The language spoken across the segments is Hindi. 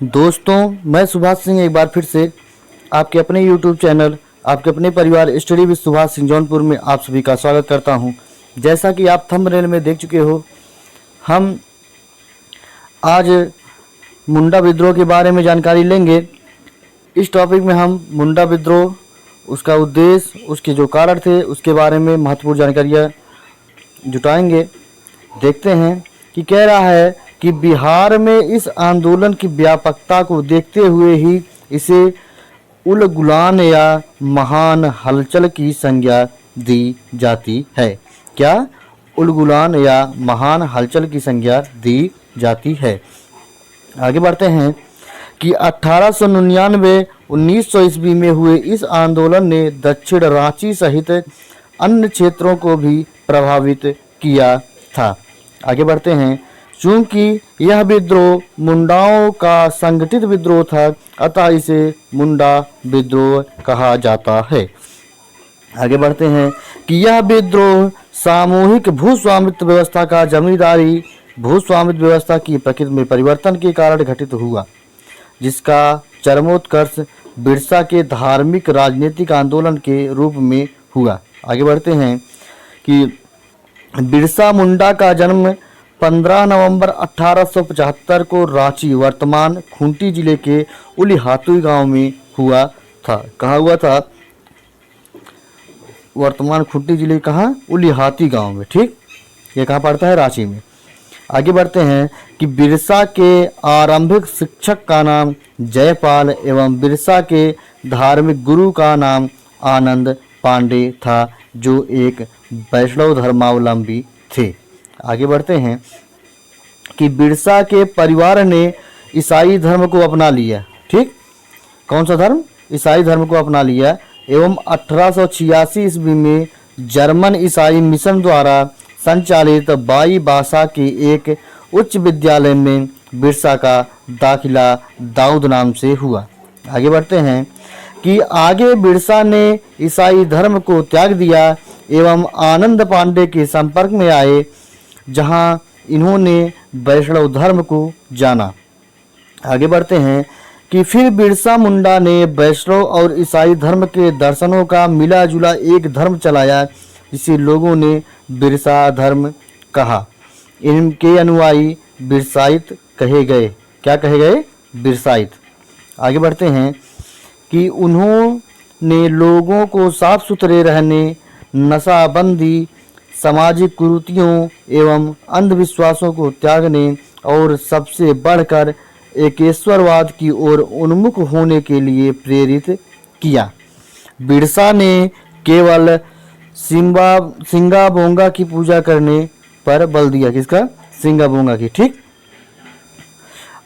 दोस्तों, मैं सुभाष सिंह एक बार फिर से आपके अपने YouTube चैनल, आपके अपने परिवार स्टडी विद सुभाष सिंह जौनपुर में आप सभी का स्वागत करता हूं। जैसा कि आप थंबनेल में देख चुके हो, हम आज मुंडा विद्रोह के बारे में जानकारी लेंगे। इस टॉपिक में हम मुंडा विद्रोह, उसका उद्देश्य, उसके जो कारण थे, उसके बारे में महत्वपूर्ण जानकारियाँ जुटाएंगे। देखते हैं कि कह रहा है कि बिहार में इस आंदोलन की व्यापकता को देखते हुए ही इसे उलगुलान या महान हलचल की संज्ञा दी जाती है। क्या? उलगुलान या महान हलचल की संज्ञा दी जाती है। आगे बढ़ते हैं कि 1899 1900 ईस्वी में हुए इस आंदोलन ने दक्षिण रांची सहित अन्य क्षेत्रों को भी प्रभावित किया था। आगे बढ़ते हैं। चूंकि यह विद्रोह मुंडाओं का संगठित विद्रोह था, अतः इसे मुंडा विद्रोह कहा जाता है। आगे बढ़ते हैं कि यह विद्रोह सामूहिक भूस्वामित्व व्यवस्था का जमींदारी भूस्वामित्व व्यवस्था की प्रकृति में परिवर्तन के कारण घटित हुआ, जिसका चरमोत्कर्ष बिरसा के धार्मिक राजनीतिक आंदोलन के रूप में हुआ। आगे बढ़ते हैं कि बिरसा मुंडा का जन्म 15 नवंबर 1875 को रांची, वर्तमान खूंटी जिले के उलिहातुई गांव में हुआ था। कहाँ हुआ था? वर्तमान खूंटी जिले कहाँ? उलिहाती गांव में। ठीक, ये कहाँ पड़ता है? रांची में। आगे बढ़ते हैं कि बिरसा के आरंभिक शिक्षक का नाम जयपाल एवं बिरसा के धार्मिक गुरु का नाम आनंद पांडे था, जो एक वैष्णव धर्मावलंबी थे। आगे बढ़ते हैं कि बिरसा के परिवार ने ईसाई धर्म को अपना लिया। ठीक, कौन सा धर्म? ईसाई धर्म को अपना लिया एवं 1886 ईस्वी में जर्मन ईसाई मिशन द्वारा संचालित बाई भाषा के एक उच्च विद्यालय में बिरसा का दाखिला दाऊद नाम से हुआ। आगे बढ़ते हैं कि आगे बिरसा ने ईसाई धर्म को त्याग दिया एवं आनंद पांडे के संपर्क में आए, जहां इन्होंने वैष्णव धर्म को जाना। आगे बढ़ते हैं कि फिर बिरसा मुंडा ने वैष्णव और ईसाई धर्म के दर्शनों का मिला जुला एक धर्म चलाया, जिसे लोगों ने बिरसा धर्म कहा। इनके अनुयायी बिरसाइत कहे गए। क्या कहे गए? बिरसाइत। आगे बढ़ते हैं कि उन्होंने लोगों को साफ सुथरे रहने, नशाबंदी, सामाजिक कुरीतियों एवं अंधविश्वासों को त्यागने और सबसे बढ़कर एकेश्वरवाद की ओर उन्मुख होने के लिए प्रेरित किया। बिरसा ने केवल सिंगा बोंगा की पूजा करने पर बल दिया। किसका? सिंगा बोंगा की। ठीक,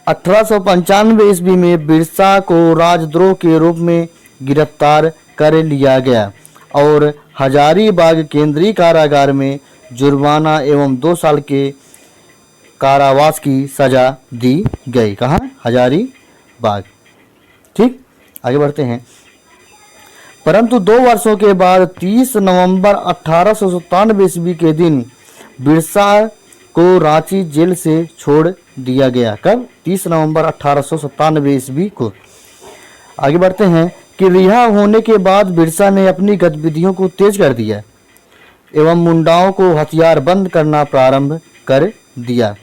1895 ईस्वी में बिरसा को राजद्रोह के रूप में गिरफ्तार कर लिया गया और हजारीबाग केंद्रीय कारागार में जुर्माना एवं 2 साल के कारावास की सजा दी गई। कहाँ? हजारीबाग। ठीक, आगे बढ़ते हैं। परंतु 2 वर्षों के बाद 30 नवंबर 1897 ईस्वी के दिन बिरसा को रांची जेल से छोड़ दिया गया। कब? 30 नवंबर 1897 ईस्वी को। आगे बढ़ते हैं कि रिहा होने के बाद बिरसा ने अपनी गतिविधियों को तेज कर दिया एवं मुंडाओं को हथियार बंद करना प्रारंभ कर दिया।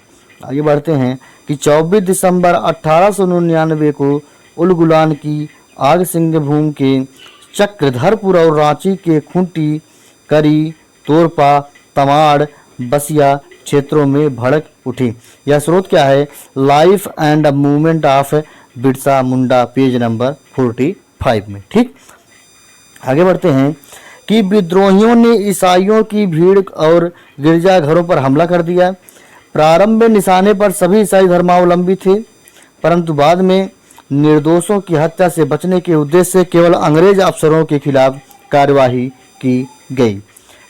आगे बढ़ते हैं कि 24 दिसंबर 1899 को उलगुलान की आग सिंहभूम के चक्रधरपुर और रांची के खूंटी, करी, तोरपा, तमाड़, बसिया क्षेत्रों में भड़क उठी। यह स्रोत क्या है? Life and movement of Birsa Munda, page number 45 में। ठीक, आगे बढ़ते हैं कि विद्रोहियों ने ईसाइयों की भीड़ और गिरजाघरों पर हमला कर दिया। प्रारंभ में निशाने पर सभी ईसाई धर्मावलंबी थे, परंतु बाद में निर्दोषों की हत्या से बचने के उद्देश्य से केवल अंग्रेज अफसरों के खिलाफ कार्यवाही की गई।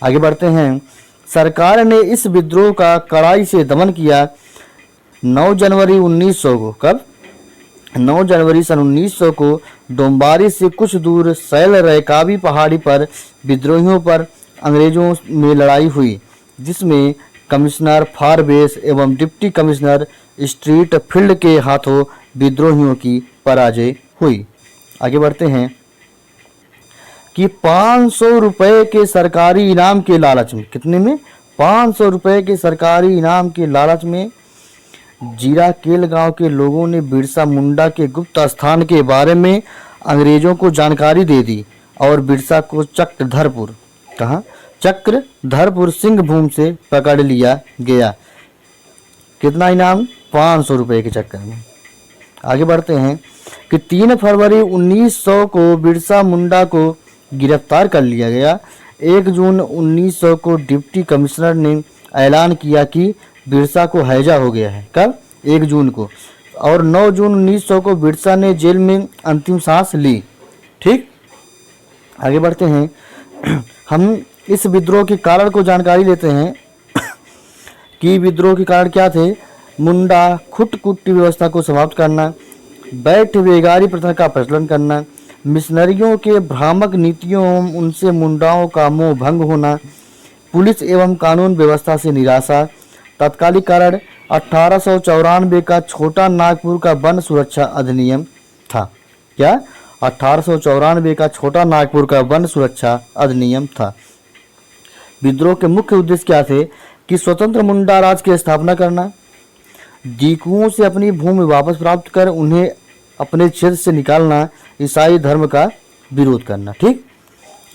आगे बढ़ते हैं। सरकार ने इस विद्रोह का कड़ाई से दमन किया। 9 जनवरी 1900 को, कब? 9 जनवरी सन 1900 को डोंबारी से कुछ दूर सैल रैकाबी पहाड़ी पर विद्रोहियों पर अंग्रेजों में लड़ाई हुई, जिसमें कमिश्नर फारबेस एवं डिप्टी कमिश्नर स्ट्रीट फील्ड के हाथों विद्रोहियों की पराजय हुई। आगे बढ़ते हैं कि 500 रुपए के सरकारी इनाम के लालच में, कितने में, 500 रुपए के सरकारी इनाम के लालच में जीराकेल गांव के लोगों ने बिरसा मुंडा के गुप्त स्थान के बारे में अंग्रेजों को जानकारी दे दी और बिरसा को चक्रधरपुर, कहाँ, चक्रधरपुर सिंह भूमि से पकड़ लिया गया। कितना इनाम, 500 रुपए के चक्कर में। आगे बढ़ते हैं कि 3 फरवरी 1900 को बिरसा मुंडा को गिरफ्तार कर लिया गया। 1 जून 1900 को डिप्टी कमिश्नर ने ऐलान किया कि बिरसा को हैजा हो गया है। कब, 1 जून को। और 9 जून 1900 को बिरसा ने जेल में अंतिम सांस ली। ठीक, आगे बढ़ते हैं। हम इस विद्रोह के कारण को जानकारी लेते हैं कि विद्रोह के कारण क्या थे। मुंडा खुटकुटी व्यवस्था को समाप्त करना, बैठ बेगारी प्रथा का प्रचलन करना, मिशनरियों के भ्रामक नीतियों एवं उनसे मुंडाओं का मोह भंग होना, पुलिस एवं कानून व्यवस्था से निराशा, तत्कालिक कारण 1894 का छोटा नागपुर का वन सुरक्षा अधिनियम था। क्या, 1894 का छोटा नागपुर का वन सुरक्षा अधिनियम था। विद्रोह के मुख्य उद्देश्य क्या थे कि स्वतंत्र मुंडा राज की स्थापना करना, डीकुओं से अपनी भूमि वापस प्राप्त कर उन्हें अपने क्षेत्र से निकालना, ईसाई धर्म का विरोध करना। ठीक,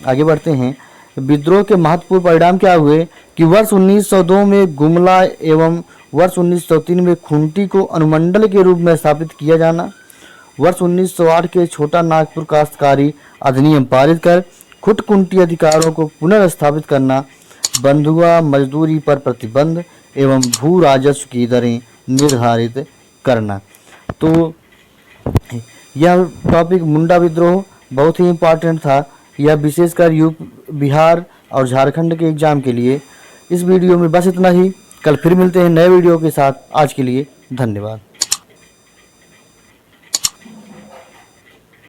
आगे बढ़ते हैं। विद्रोह के महत्वपूर्ण परिणाम क्या हुए कि वर्ष 1902 में गुमला एवं वर्ष 1903 में खुंटी को अनुमंडल के रूप में स्थापित किया जाना, वर्ष 1908 के छोटा नागपुर काश्तकारी अधिनियम पारित कर खुटकुंटी अधिकारों को पुनर्स्थापित करना, बंधुआ मजदूरी पर प्रतिबंध एवं भू राजस्व की दरें निर्धारित करना। तो यह टॉपिक मुंडा विद्रोह बहुत ही इम्पोर्टेंट था। यह विशेषकर बिहार और झारखंड के एग्जाम के लिए। इस वीडियो में बस इतना ही। कल फिर मिलते हैं नए वीडियो के साथ। आज के लिए धन्यवाद।